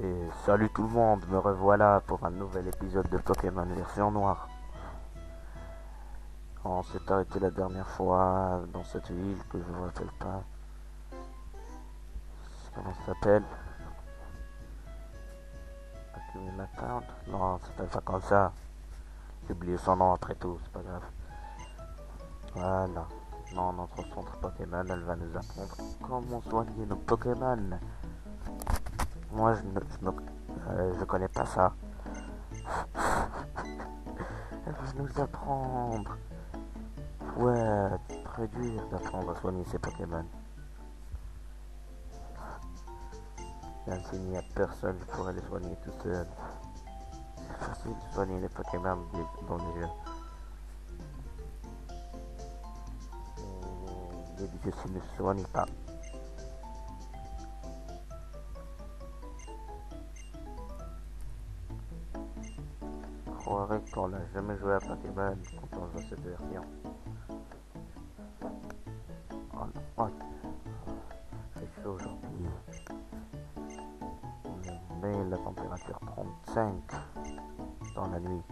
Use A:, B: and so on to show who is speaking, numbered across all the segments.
A: Et salut tout le monde, me revoilà pour un nouvel épisode de Pokémon version noire. On s'est arrêté la dernière fois dans cette ville que je ne me rappelle pas. Comment ça s'appelle? Akuma Town? Non, ça s'appelle pas comme ça. J'ai oublié son nom après tout, c'est pas grave. Voilà. Non, notre centre Pokémon, elle va nous apprendre comment soigner nos Pokémon. Moi, je connais pas ça. Elle va nous apprendre. Ouais, très dur d'apprendre à soigner ses Pokémon. J'ai enseigné à personne, je pourrais les soigner tout seul. C'est facile de soigner les Pokémon dans les jeux. Les jeux ne se soignent pas. Je croirais qu'on n'a jamais joué à Pokémon quand on joue cette version. Oh, oh, c'est chaud aujourd'hui. Mais la température 35 dans la nuit.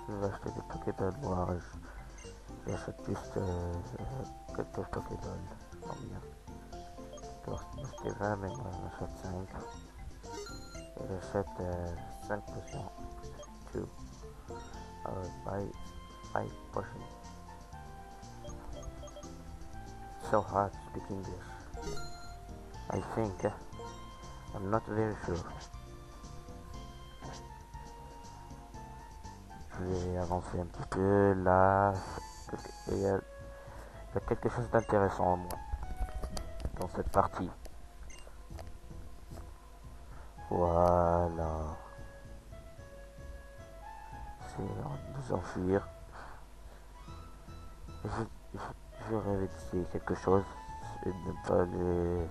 A: Je vais acheter des Pokéballs, moi j'achète juste quelques Pokéballs. Combien? Je dois en acheter 20, mais moi j'en achète 5. Et j'achète 5 potions. 2. Buy 5 potions. So hard to speak English. I think, I'm not very sure. Je vais avancer un petit peu là. Il y a quelque chose d'intéressant en moi dans cette partie. Voilà. C'est nous enfuir. Je vais réveiller quelque chose. Je ne pas les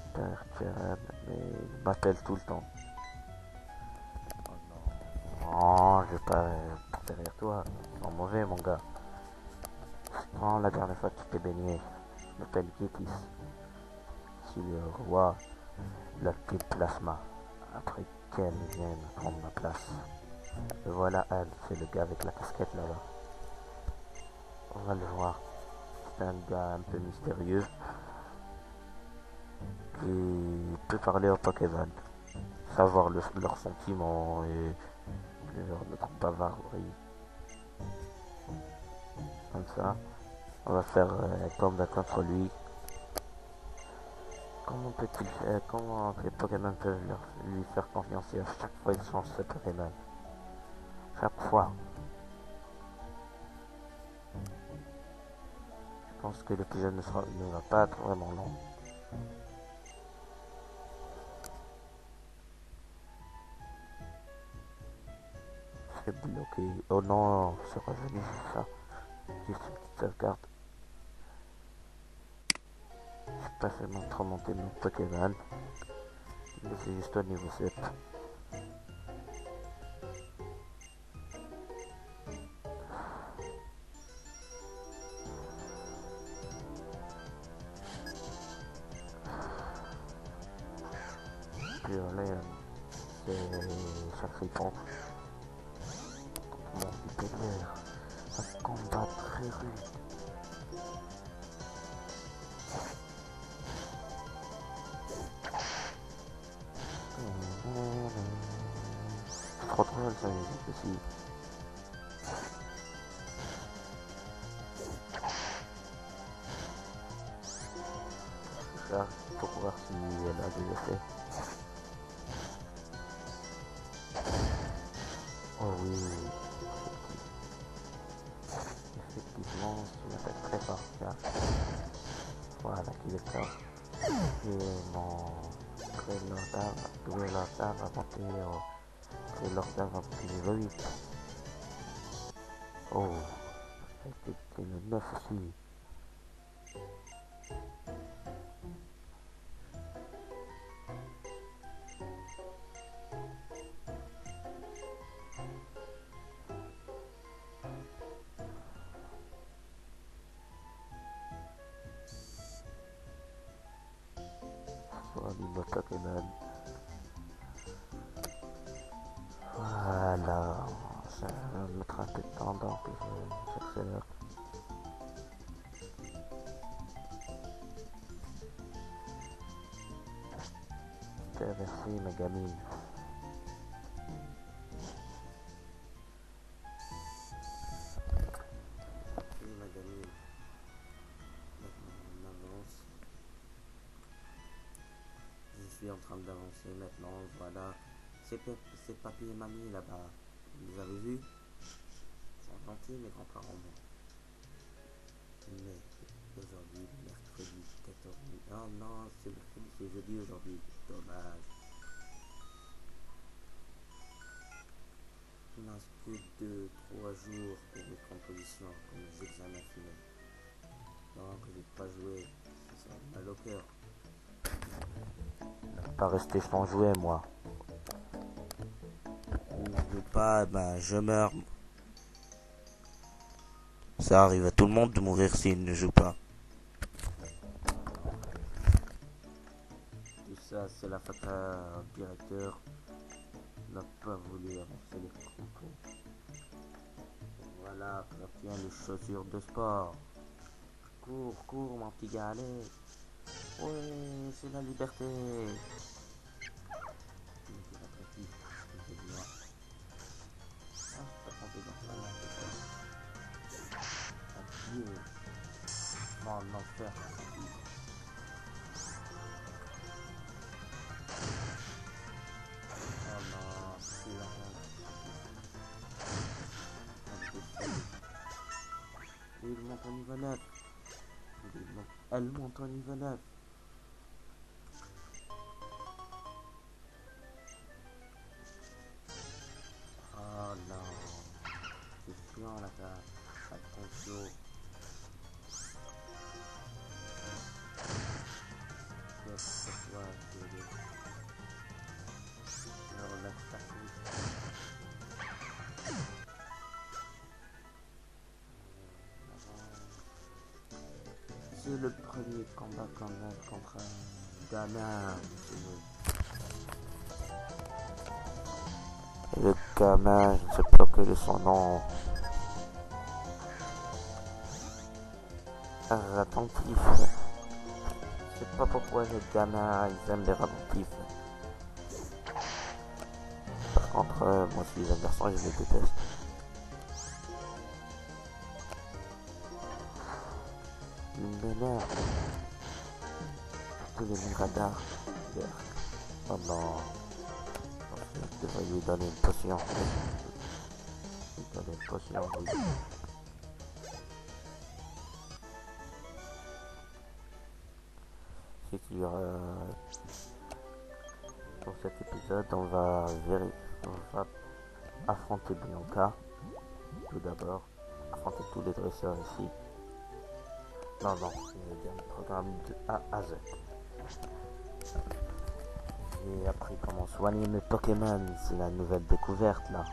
A: interférer, mais il m'appelle tout le temps. Non, je vais pas derrière toi. Ils sont mauvais, mon gars. Non, la dernière fois que tu t'es baigné, je m'appelle Kétis. Je suis le roi de la type plasma. Après qu'elle vienne prendre ma place. Et voilà, elle, c'est le gars avec la casquette là-bas. On va le voir. C'est un gars un peu mystérieux qui peut parler aux Pokémon, savoir leurs sentiments et notre bavarerie. Comme ça, on va faire un combat contre lui. Comment les Pokémon peuvent lui faire confiance et à chaque fois il change ses Pokémon? Chaque fois. Je pense que l'épisode ne va pas être vraiment long. C'est bloqué. Oh non, c'est revenu, c'est ça. Juste une petite sauvegarde. J'ai pas fait remonter mon Pokémon. Mais c'est juste au niveau 7. Puis là, c'est sacrifiant. Mon supérieur. Un combat très rude. C'est trop drôle ça, musique aussi. Ça, pour voir si elle a des effets. Oh oui, effectivement, c'est une attaque très forte. Là. Voilà, qu'il est fort. Et mon Grélordard va monter au Grélordard va monter niveau 8. Oh, c'était le 9 aussi. toi, Limo Pokémon. Voilà, ça va mettre un peu de temps donc j'accélère. Merci ma gamine. Oui ma gamine. Maintenant on avance. Je suis en train d'avancer maintenant, voilà. C'est papy et mamie là-bas. Vous les avez vus? Ils sont gentils mes grands-parents. Mais aujourd'hui, mercredi 14 mai. Oh non, c'est mercredi, c'est jeudi aujourd'hui. Dommage. Il ne reste que 2-3 jours pour mes compositions, pour mes examens finaux. Donc je vais pas jouer, ça sera mal au cœur. Pas rester sans jouer moi. Je veux pas, ben je meurs. Ça arrive à tout le monde de mourir s'il ne joue pas. Tout ça, c'est la faute à directeur. N'a pas voulu avancer les propos. Voilà, tiens les chaussures de sport. Cours, cours mon petit gars, allez. Ouais, c'est la liberté. Non, non, faire. Oh non, c'est la il monte en niveau 9. Elle monte en niveau 9. Oh non. C'est chiant là, attention. C'est quoi, c'est le premier combat quand même contre un gamin. Le gamin, je ne sais pas quel est son nom. Attentif. Je sais pas pourquoi les gamins ils aiment les ralentifs. Par contre, moi je suis un garçon et je les déteste. Mais merde. Tous les radars. Oh non. Je devrais lui donner une potion. Lui donner une potion, oui. C'est sûr. Pour cet épisode, on va affronter Bianca. Tout d'abord. Affronter tous les dresseurs ici. Non, le programme de A à Z. J'ai appris comment soigner mes Pokémon, c'est la nouvelle découverte là.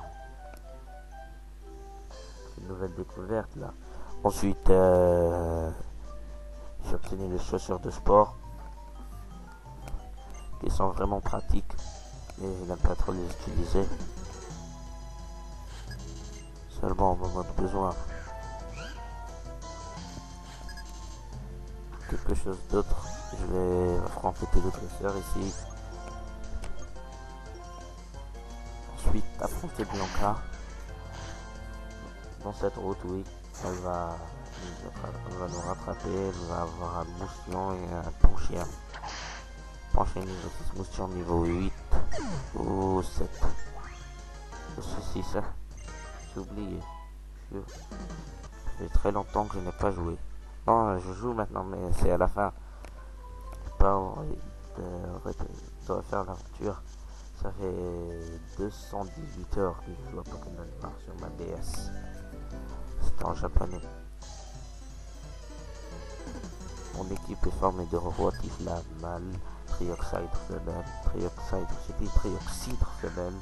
A: C'est une nouvelle découverte là. Ensuite, j'ai obtenu les chaussures de sport qui sont vraiment pratiques, mais je n'aime pas trop les utiliser. Seulement au moment de besoin. Quelque chose d'autre, je vais affronter le dresseur ici. Ensuite, affronter Bianca. Dans cette route, oui, elle va nous rattraper, elle va avoir un moustion et un Ponchien. Ponchien niveau 6, moustion niveau 8 ou 7. Ou 6, j'ai oublié. Ça fait très longtemps que je n'ai pas joué. Non, je joue maintenant, mais c'est à la fin. Pas de refaire l'aventure. Ça fait 218 heures que je joue à Pokémon Noir sur ma DS. C'était en japonais. Mon équipe est formée de Roatifla mâle, Trioxide femelle, Trioxide femelle,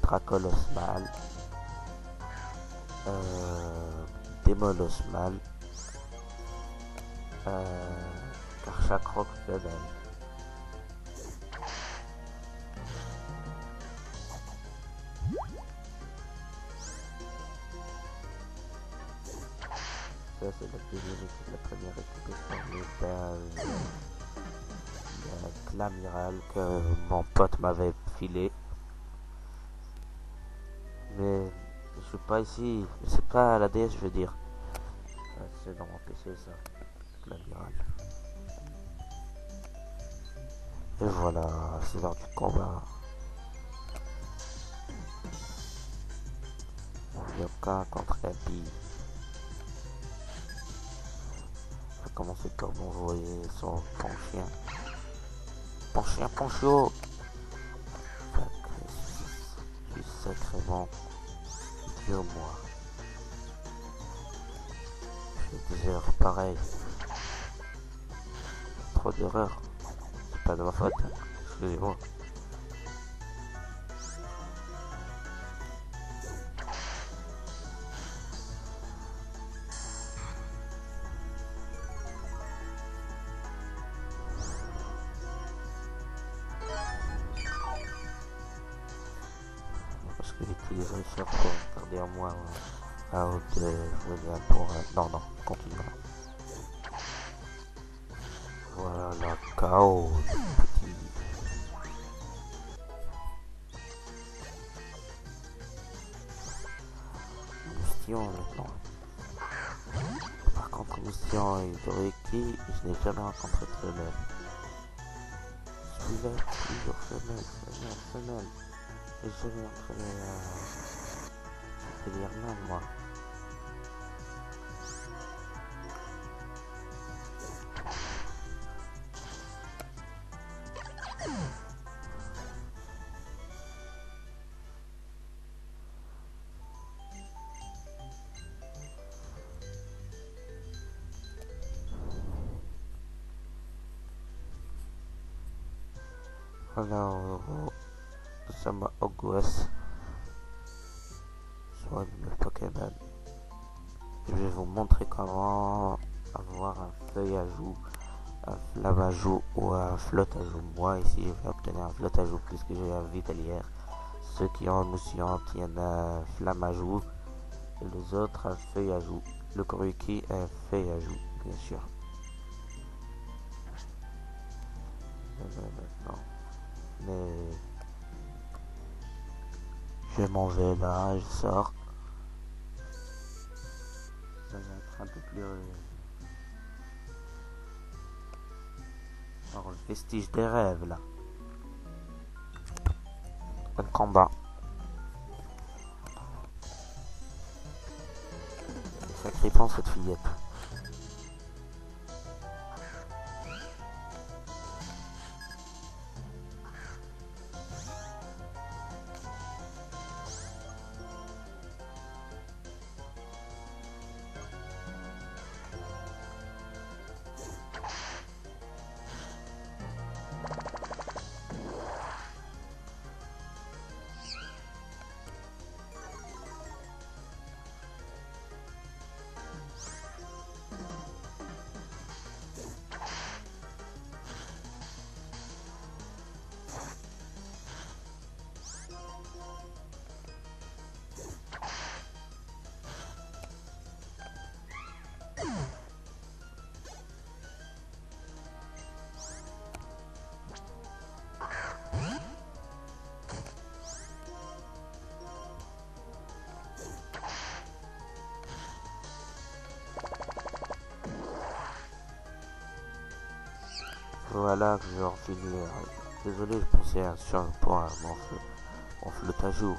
A: Dracolos mâle, Démolos mâle, Karchakroc femelle. ça c'est la deuxième équipe, la première équipe est formée d'un l'amiral que mon pote m'avait filé. Mais je suis pas ici, c'est pas la DS je veux dire. C'est dans mon PC ça, l'amiral. Et voilà, c'est l'heure du combat. Yoka contre Happy. Je vais commencer par m'envoyer son chien. Chien, poncho. Je suis sacrément dur moi. Je fais des erreurs pareilles. Trop d'erreurs. C'est pas de ma faute. Excusez-moi. Parce que j'utilise Richard pour regarder en moi à haute William pour... non, continue. Voilà, KO. Moustion maintenant. Par contre, Moustion et Doreki, je n'ai jamais rencontré de femelle. Celui-là, toujours femelle. Et je vais entraîner délire man, moi. Voilà, nous sommes à Hogwarts. Soit le Pokémon. Je vais vous montrer comment avoir un feuille à joue, un flamme à joue ou un flotte à joue. Moi ici je vais obtenir un flotte à joue puisque j'ai un vitalière. Ceux qui ont un moussion obtiennent un flamme à joue et les autres un feuille à joue. Le Koruki un feuille à joue, bien sûr. Maintenant. Mais je m'en vais là, je sors. Ça va être un peu plus... Alors le vestige des rêves là. Un combat. Sacrifiant cette fillette. Voilà que je vais en finir. Désolé, je pensais sur un point mon flotte à joue.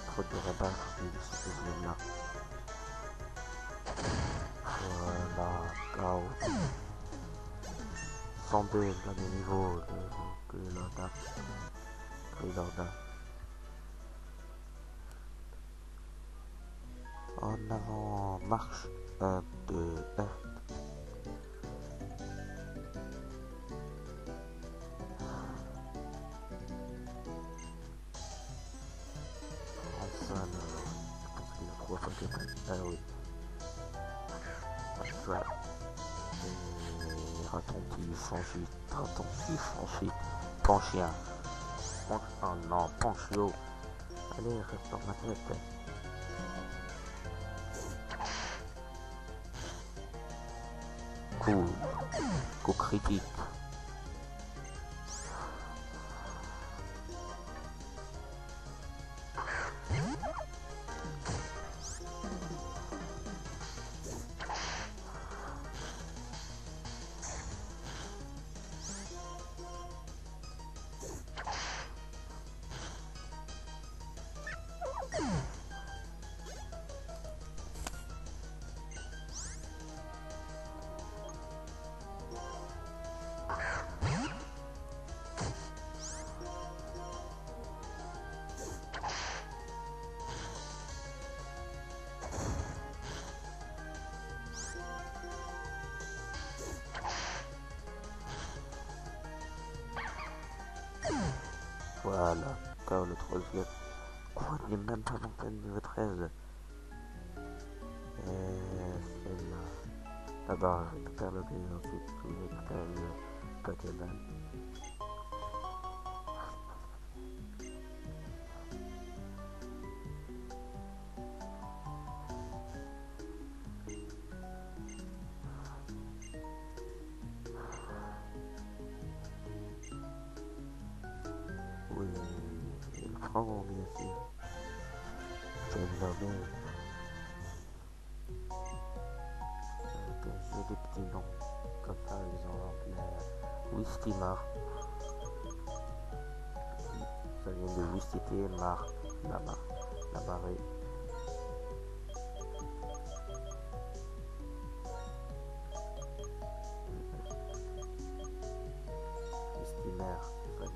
A: Trop de rebattre de ce deuxième là. Voilà, KO. 102 est le même niveau que Lorda. En avant, marche. 1, 2, 1. Enfin, je pense qu'il y a 3 Pokémon. Ah oui. Voilà. Attentif, ensuite, attentif, ensuite. Penchien. Oh non, penchio. Allez, reste dans ma tête. Coup. Coup critique. Voilà, KO le troisième. Quoi, il est même pas monté niveau 13. Et c'est là. D'abord, je récupère le blé, ensuite je récupère le Pokémon. Oui, il prend bien sûr. Je vais le nommer. J'ai des petits noms, comme par exemple Wistimar. Ça vient de Wistité, Mar, la marée. Wistimer, ça vient.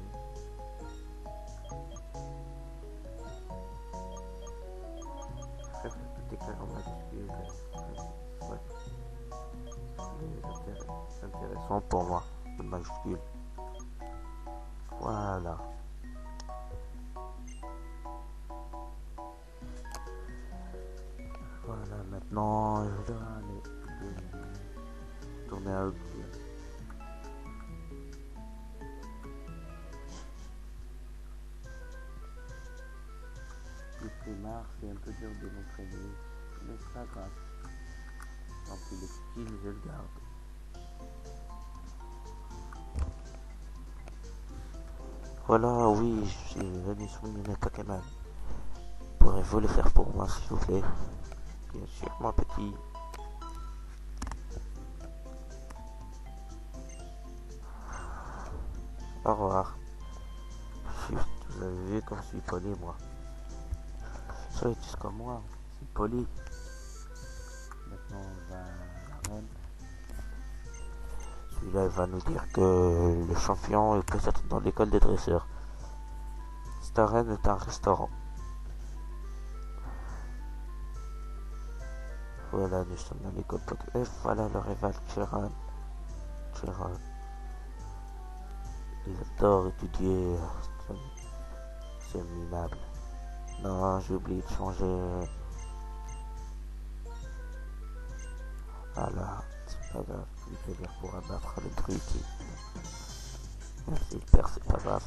A: Tout écrit en majuscule. Ouais. C'est intéressant pour moi, le majuscule. Voilà. Voilà, maintenant je dois aller tourner à l'autre. Le primaire, c'est un peu dur de m'entraîner, mais c'est pas grave. Tant pis, les skills, je le garde. Voilà, oui, je suis venu soigner mes Pokémon. Pourrez-vous le faire pour moi, s'il vous plaît? Bien sûr, mon petit. Au revoir. Vous avez vu comme je suis poli, moi. Soyez tous comme moi, c'est poli. Maintenant, on va à l'arène. Celui-là, il va nous dire que le champion est peut-être dans l'école des dresseurs. Cette arène est un restaurant. Voilà, nous sommes dans l'école Pokémon. Et voilà le rival Chiran. Il adore étudier. C'est minable. Non, j'ai oublié de changer. Voilà, c'est pas grave. Il peut dire pour abattre le truc. S'il perd, c'est pas grave.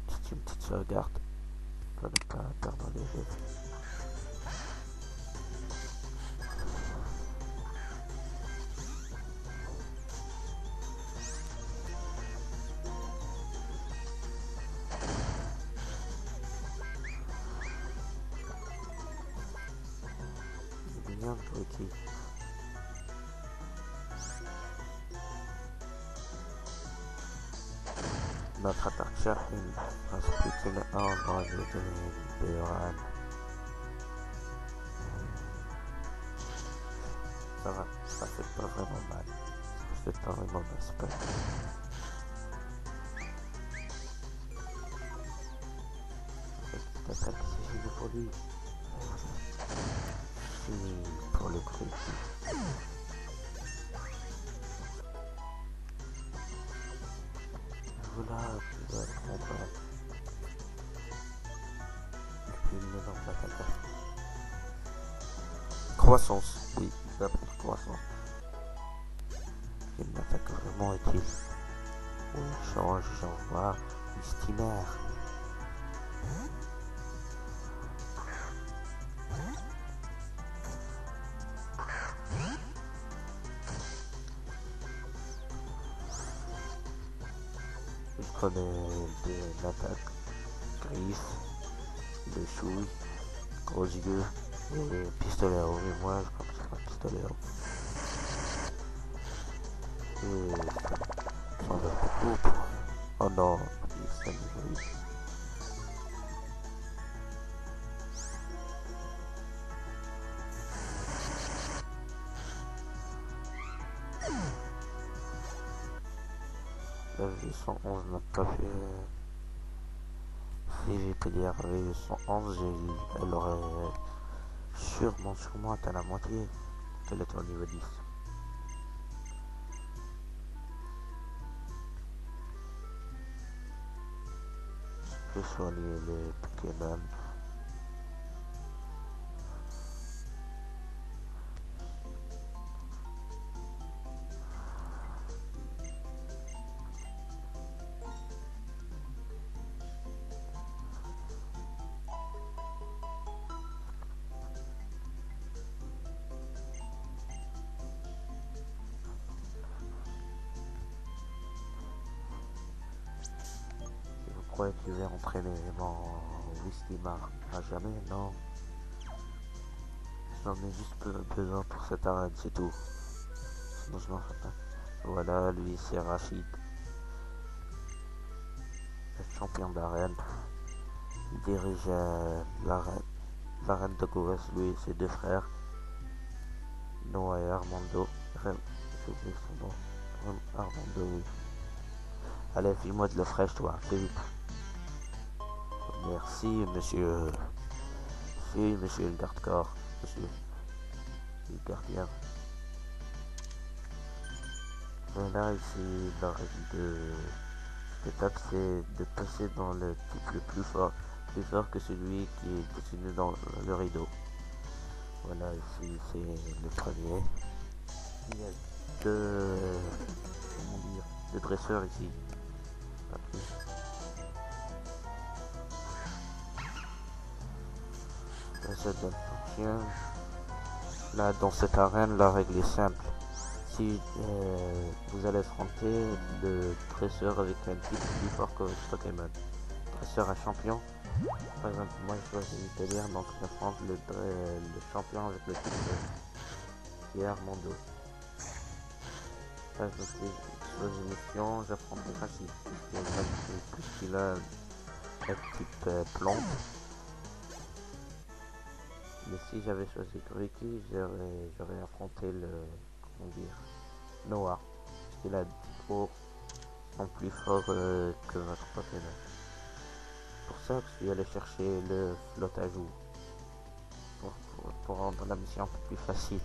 A: C'est une petite sauvegarde pour ne pas perdre les jeux. Petit. Notre attaque Shahin a splitté le 1 dans le domaine Béran. Ça va, ça fait pas vraiment mal. Ça fait pas vraiment mal, c'est pas grave. Cette attaque, c'est fini pour lui. Fini pour le truc. Voilà, tu dois être content. Et puis une énorme attaque. croissance. Oui, ça pour croissance. C'est une attaque vraiment utile. On change, j'envoie le steamer. Je connais de l'attaque, griffe, de chouille, gros yeux et pistolet à eau. Et moi, je crois que c'est un pistolet à eau. Et ça en a beaucoup pour... Oh non, ça me brise. La V111 n'a pas fait... Si j'étais dire V111, elle aurait sûrement atteint la moitié qu'elle était au niveau 10. Je peux soigner les Pokémon. Vous croyez que je vais entraîner mon Wistimar à jamais? Non. J'en ai juste besoin pour cette arène, c'est tout. Sinon je m'en fais pas. Voilà, lui c'est Rachid, le champion d'arène. Il dirige l'arène de Gouvès, lui et ses deux frères, Noah et Armando. J'ai oublié son nom. Armando, oui. Allez, file-moi de l'eau fraîche, toi, fais vite. Merci, monsieur. Si, monsieur le garde-corps. Monsieur le gardien. Voilà, ici, la règle de cette étape, c'est de passer dans le type le plus fort que celui qui est dessiné dans le rideau. Voilà, ici, c'est le premier. Il y a deux dresseurs ici. Pas plus. Ça donne un chien. Là, dans cette arène, la règle est simple. Si vous allez affronter le dresseur avec un type plus fort que votre Pokémon. Dresseur à champion. Par exemple, moi je choisis l'Italien, donc j'affronte le champion avec le type qui est Armando. Par exemple, si je choisis mission, j'affronte Rachid, puisqu'il a un type plante. Mais si j'avais choisi Ricky, j'aurais affronté comment dire, Noah, parce qu'il a 10 points sont plus forts que votre Pokémon. C'est pour ça que je suis allé chercher le flotte à jour pour rendre la mission un peu plus facile.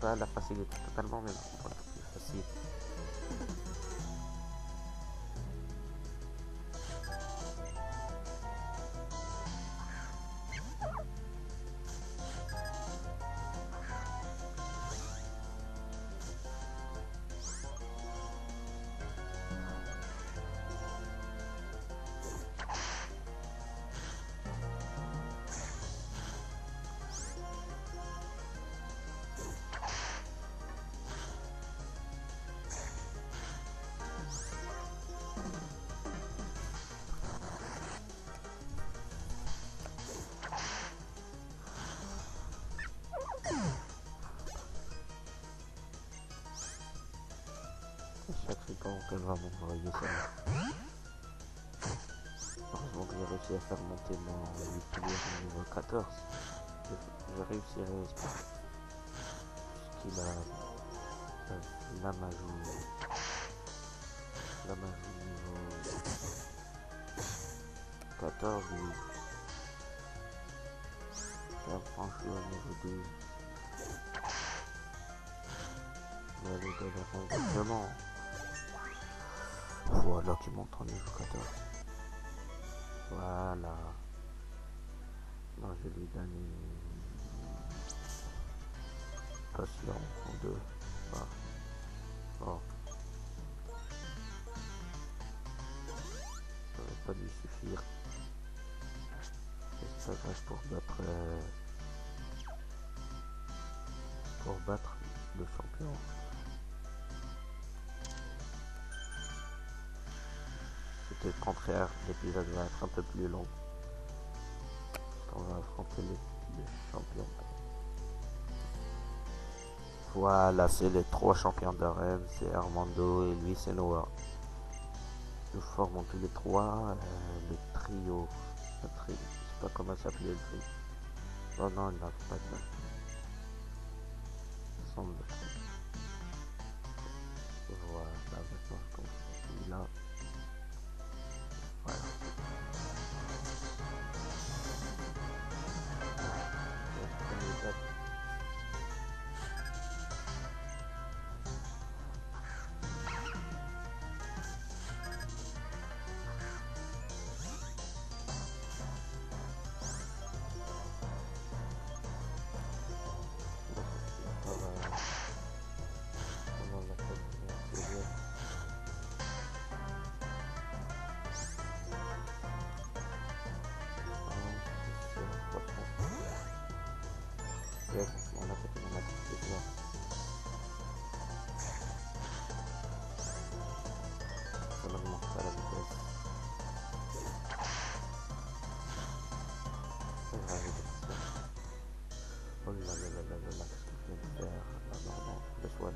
A: Pas la facilité totalement, mais un peu plus facile. Chaque seconde qu'elle va m'envoyer ça. Heureusement que j'ai réussi à faire monter mon utilitaire au niveau 14. Je réussirai puisqu'il a la magie niveau 14, oui. J'ai franchi au niveau 12. Je vais aller donner un renversement. Voilà qui monte en niveau 14. Voilà. Non, je lui donne patient en deux. Ah. Oh. Ça aurait pas dû suffire. Et ça reste pour battre le champion. C'était le contraire, l'épisode va être un peu plus long. On va affronter les champions. Voilà, c'est les 3 champions d'arène, c'est Armando et lui c'est Noah. Nous formons tous les 3 le trio. Je sais pas comment s'appelait le trio. Oh non, il n'a pas de nom. Semble. Voilà, maintenant je commence celui-là. Voilà. On a fait une mathématique de joie. On augmente pas la vitesse. C'est grave, oh là là là là là là, qu'est-ce que je viens de faire? Ah non, non, le soin.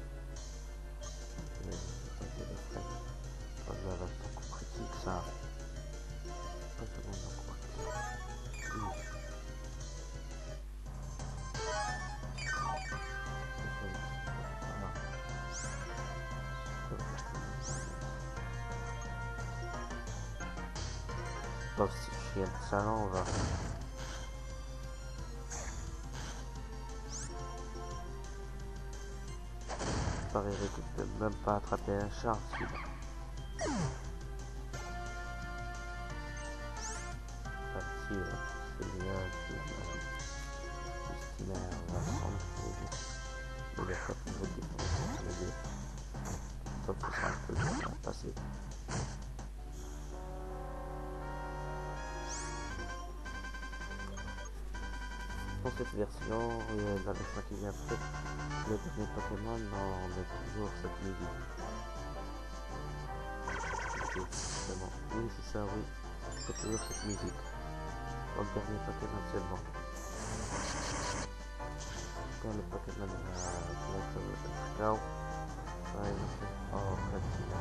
A: Oh là là, c'est un coup critique ça. Pas tout le monde un coup critique. Oui. Dans ce chien de salon, on va. Il paraîtrait que je peux même pas attraper un chat celui-là. Si, c'est bien, c'est estimaire, on va prendre les deux fois plus vite pour les deux. Sauf que c'est un peu dur à passer. Pour cette version, la version qui vient peut-être le dernier Pokémon, on met toujours cette musique. C'est bon. Oui, c'est ça, oui. C'est toujours cette musique. Dans le dernier Pokémon seulement. Quand le Pokémon va mettre le Scout, ça va être... Oh, en fait, c'est là.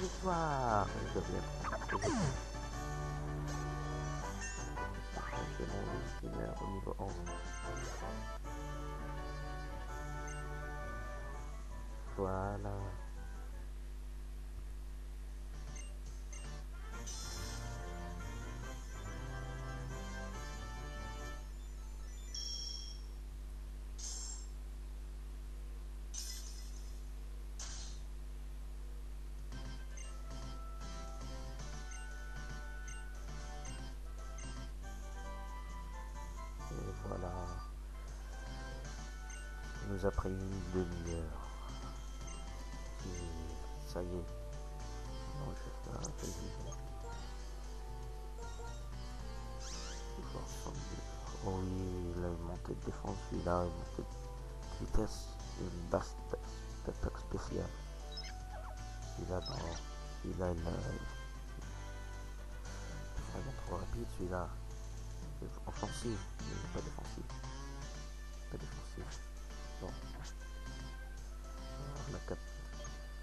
A: Victoire! Je deviens c'est mon itinéraire au niveau 11. Voilà. Voilà. Ça nous a pris une demi-heure. Et ça y est. Non, je vais faire un peu de oh oui, il a une montée de défense, celui-là, une montée de vitesse, une basse d'attaque spéciale. Celui-là, non. Celui-là, il est vraiment trop rapide, celui-là. Offensif, mais pas défensif. Pas défensif. Non. Alors,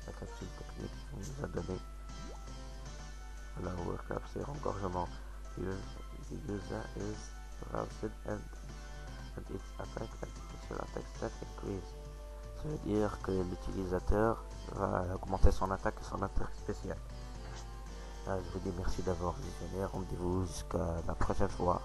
A: la capsule technique qu'on nous a donnée. La workup, c'est engorgement. The user is roused and its attack and special attack stat increase. Ça veut dire que l'utilisateur va augmenter son attaque et son attaque spéciale. Je vous dis merci d'avoir visionné. Rendez-vous jusqu'à la prochaine fois.